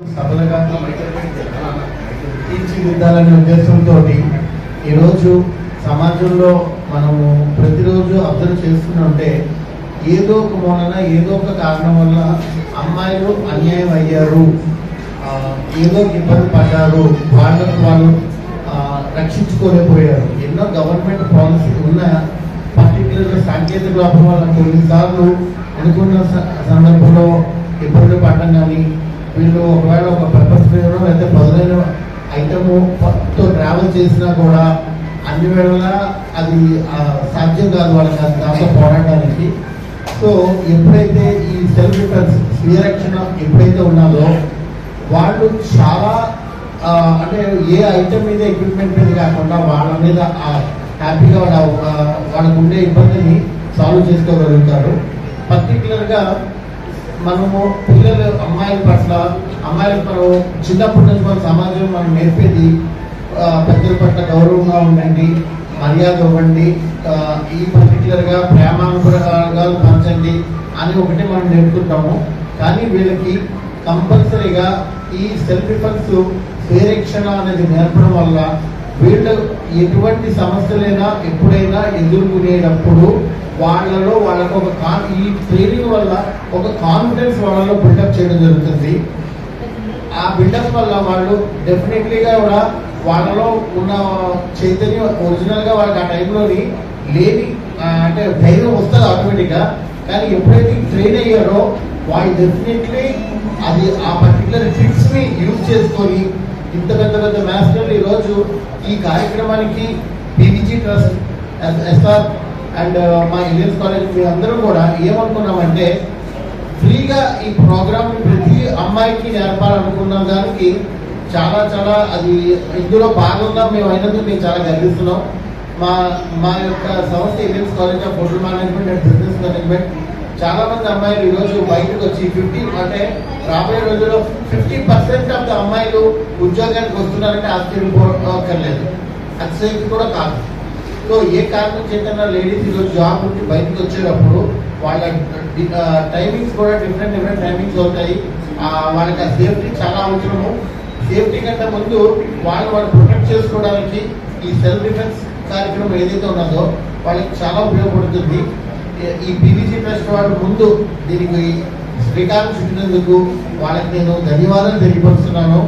సభలుగా తీర్చిదిద్దాలనే ఉద్దేశంతో ఈరోజు సమాజంలో మనము ప్రతిరోజు అబ్జర్వ్ చేస్తుంటే ఏదో ఒక మూలన ఏదో ఒక కారణం వల్ల అమ్మాయిలు అన్యాయం అయ్యారు, ఏదో ఇబ్బంది పడ్డారు, వాళ్ళకు వాళ్ళు రక్షించుకోలేకపోయారు. ఎన్నో గవర్నమెంట్ పాలసీ ఉన్న పర్టికులర్గా సాంకేతిక లోపం వల్ల కొన్నిసార్లు అనుకున్న సందర్భంలో ఇబ్బంది పడడం కానీ, వీళ్ళు ఒకవేళ ఒక పర్పస్ మీద లేకపోతే బదులైన ఐటమ్తో ట్రావెల్ చేసినా కూడా అన్ని వేళలా అది సాధ్యం కాదు వాళ్ళకి దాంతో పోరాడడానికి. సో ఎప్పుడైతే ఈ సెల్ఫ్ డిఫెన్స్ స్వీయరక్షణ ఎప్పుడైతే ఉన్నదో వాళ్ళు చాలా అంటే ఏ ఐటమ్ మీద ఎక్విప్మెంట్ మీద కాకుండా వాళ్ళ మీద హ్యాపీగా వాళ్ళకు ఉండే ఇబ్బందిని సాల్వ్ చేసుకోగలుగుతారు. పర్టికులర్గా మనము పిల్లలు అమ్మాయిల పట్ల అమ్మాయిలకు మనం చిన్నప్పటి నుంచి మన సమాజం మనం నేర్పేది పెద్దల పట్ల గౌరవంగా ఉండండి, మర్యాద ఇవ్వండి, ఈ పర్టికులర్గా ప్రేమానుగ్రహాలు పంచండి అని ఒకటి మనం నేర్పుకుంటాము. కానీ వీళ్ళకి కంపల్సరీగా ఈ సెల్ఫ్ డిఫెన్స్ స్వీయరక్షణ అనేది నేర్పడం వల్ల వీళ్ళు ఎటువంటి సమస్యలైనా ఎప్పుడైనా ఎదుర్కొనేటప్పుడు వాళ్ళలో వాళ్ళకు ఒక ఈ ట్రైనింగ్ వల్ల ఒక కాన్ఫిడెన్స్ వాళ్ళలో బిల్డప్ చేయడం జరుగుతుంది. ఆ బిల్డప్ వల్ల వాళ్ళు డెఫినెట్లీగా కూడా వాళ్ళలో ఉన్న చైతన్యం ఒరిజినల్గా వాళ్ళకి ఆ టైంలోని లేని అంటే ధైర్యం వస్తుంది ఆటోమేటిక్గా. కానీ ఎప్పుడైతే ట్రైన్ అయ్యారో వాళ్ళు డెఫినెట్లీ అది ఆ పర్టికులర్ ట్రిక్స్ని యూజ్ చేసుకొని ఇంత పెద్ద పెద్ద మాస్టర్లు ఈరోజు ఈ కార్యక్రమానికి పీవీజీ ట్రస్ట్, ఎస్ఆర్ అండ్ మా ఇండియన్స్ కాలేజ్ మీ అందరూ కూడా ఏమనుకున్నామంటే ఫ్రీగా ఈ ప్రోగ్రామ్ ప్రతి అమ్మాయికి నేర్పాలనుకున్న దానికి చాలా చాలా అది ఇందులో భాగంగా మేము అయినందుకు మేము చాలా గర్విస్తున్నాం. మా యొక్క సంస్థ Indians college of hotel management and business management చాలా మంది అమ్మాయిలు ఈరోజు బయటకు వచ్చి 50 అంటే రాబోయే రోజుల్లో 50% ఆఫ్ ద అమ్మాయిలు ఉద్యోగానికి వస్తున్నారంటే ఆశ్చర్యపోక్కర్లేదు, అతిశయక్తి కూడా కాదు. సో ఏ కారణం చేతన లేడీస్ ఈరోజు జాబ్ నుండి బయటకు వచ్చేటప్పుడు వాళ్ళ టైమింగ్స్ కూడా డిఫరెంట్ టైమింగ్స్ అవుతాయి. వాళ్ళకి ఆ సేఫ్టీ చాలా అవసరము. సేఫ్టీ కంటే ముందు వాళ్ళు ప్రొటెక్ట్ చేసుకోవడానికి ఈ సెల్ఫ్ డిఫెన్స్ కార్యక్రమం ఏదైతే ఉన్నదో వాళ్ళకి చాలా ఉపయోగపడుతుంది. ఈ పీవీజీ ట్రస్ట్ వాళ్ళు ముందు దీనికి శ్రీకారం చుట్టినందుకు వాళ్ళకి నేను ధన్యవాదాలు తెలియపరుస్తున్నాను.